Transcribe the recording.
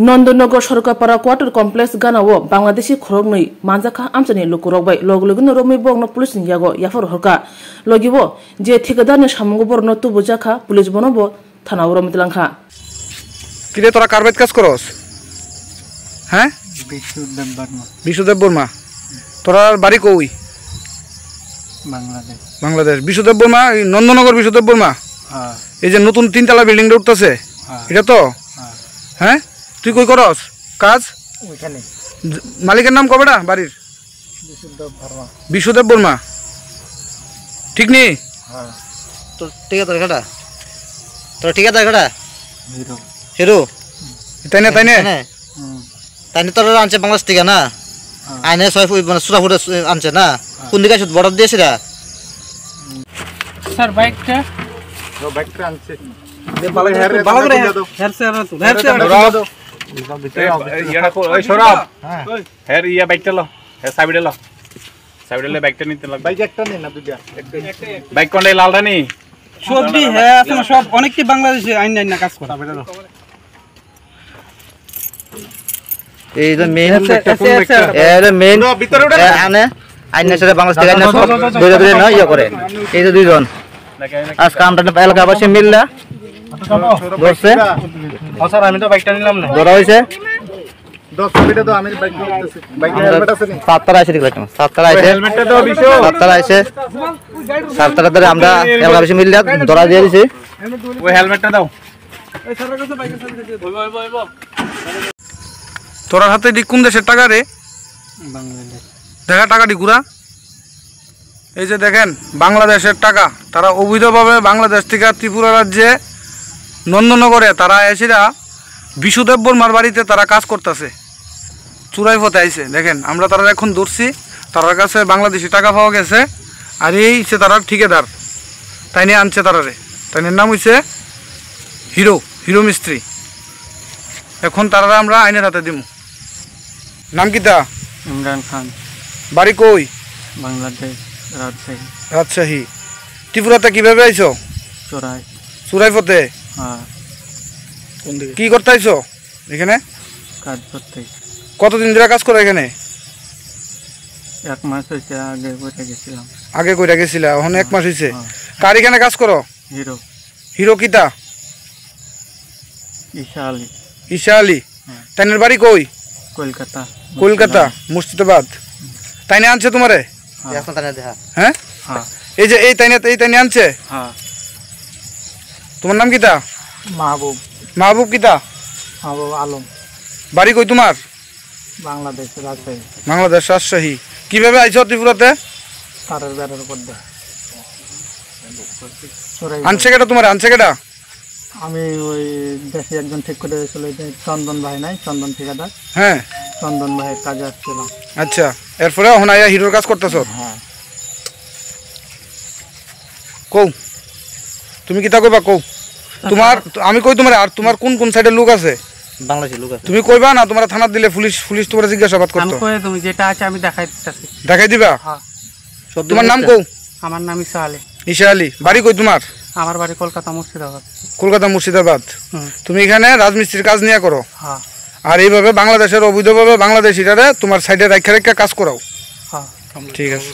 Nand Nagar सरकारपारा quarter complex गानाव Bangladeshi खरगनै मानजाखा आमचानि लुकुरबाय लग लगनो रमै बगनो police यागो याफर हरका लगिबो जे ठेकेदारनि सामंगो बरनो तुबुजाखा police बनबो थानाव रमितलांखा किरे तोरा कारबाइट काज करस हैं विशुदेव बर्मा तोरा बाड़ी कई बांग्लादेश विशुदेव बर्मा नंदनगर विशुदेव बर्मा এই যে নতুন তিনতলা বিল্ডিং উঠতেছে এটা তো হ্যাঁ তুই কই করস কাজ ওইখানে মালিকের নাম কবেটা বাড়ির বিশুদেব বর্মা ঠিক নি হ্যাঁ তো ঠিকাদার কাটা তোর ঠিকাদার কাটা হিরো হিরো তাই না তাইনে তোর আনছে বাংলাদেশ থেকে না আইনে 6 মানে সুরাপুরে আনছে না কোন দিকে বড় দিয়েছিরা স্যার বাইকটা বাইকটা আনছে অনেকটি বাংলাদেশে আইন না কাজ করে এই যে মেইন এর মেইন আনে আইন সাথে বাংলাদেশ থেকে আইন সব দুই দুই না ইয়া করে এই যে দুইজন আজ কামটা এলাকা বসে মিললা বসে স্যার আমি তো বাইকটা নিলাম না ধরা হইছে 10 মিনিটে তো আমি বাইক করতেছি বাইকের হেলমেট আছে নি 7 টাকা আছে দেখলাম 7 টাকা আছে হেলমেটটা দাও বিশু 7 টাকা আছে 7 টাকা ধরে আমরা এলাকা বসে মিললা ধরা দিয়ে দিছি ওই হেলমেটটা দাও এই স্যারের কাছে বাইকের সাথে হইব তোর হাতে দি কোন দেশের টাকা রে বাংলাদেশ দেখা টাকা দি গুরা এই যে দেখেন বাংলাদেশের টাকা তারা অবৈধভাবে বাংলাদেশ থেকে ত্রিপুরা রাজ্যে নন্দনগরে তারা এসেরা বিশুদেব বর্মার বাড়িতে তারা কাজ করতেছে চুরাই পথে আইছে দেখেন আমরা তারা এখন ধরছি তার কাছে বাংলাদেশি টাকা পাওয়া গেছে আর এই সে তারা ঠিকাদার তাই নিয়ে আনছে তারারে তাই নাম হইছে হিরো হিরো মিস্ত্রি এখন তারা আমরা আইনের হাতে দিব নাম কিতা ইমরান খান বাড়ি কই বাংলাদেশ রাজশাহী রাজশাহী ত্রিপুরাতে কিভাবে আইছো চুরাই পথে হ্যাঁ কি করতে আইছো এখানে কাজ করতে কতদিন ধরে কাজ করো এখানে 1 মাস হইছে আগে কইরা গেছিলাম আগে কইরা গেছিলা এখন 1 মাস হইছে কার এখানে কাজ করো হিরো হিরো কিতা ঈশা আলী তাইনের বাড়ি কই কলকাতা কলকাতা মুর্শিদাবাদ তাইনে আনছে তোমারে এখন তানে দেখা হ্যাঁ হ্যাঁ এই যে এই তাইনে আনছে হ্যাঁ তোমার নাম কিতা মাহবুব মাহবুব কিতা মাহবুব আলম বাড়ি কই তোমার বাংলাদেশ রাজশাহী বাংলাদেশ রাজশাহী কিভাবে আইছো ত্রিপুরাতে তারের বেড়ার উপর দিয়ে আনছে কেটা তোমার আনছে কেটা আমি ওই দেশে একজন ঠিক করে চলে চন্দন ভাই নাই চন্দন ঠিকাদার হ্যাঁ চন্দন ভাইয়ের কাজে আসছিলাম আচ্ছা এরপরে এখন আইয়া হিরোর কাজ করতেছো হ্যাঁ কও তুমি কিতা কইবা কও তোমার আমি কই তোমার আর তোমার কোন কোন সাইডে লোক আছে বাংলাদেশি লোক আছে তুমি কইবা না তোমার থানা দিলে পুলিশ তোমার জিজ্ঞাসাবাদ করতে আমি কই তুমি যেটা আছে আমি দেখাই দিতেছি দেখাই দিবা হ্যাঁ তোমার নাম কও আমার নাম ঈশা আলী ঈশা আলী বাড়ি কই তোমার আমার বাড়ি কলকাতা মুর্শিদাবাদ কলকাতা মুর্শিদাবাদ তুমি এখানে রাজমিস্ত্রির কাজ নিয়ে করো হ্যাঁ আর এইভাবে বাংলাদেশের অবৈধভাবে বাংলাদেশিরারে তোমার সাইডে রাখা কাজ করাও হ্যাঁ ঠিক আছে।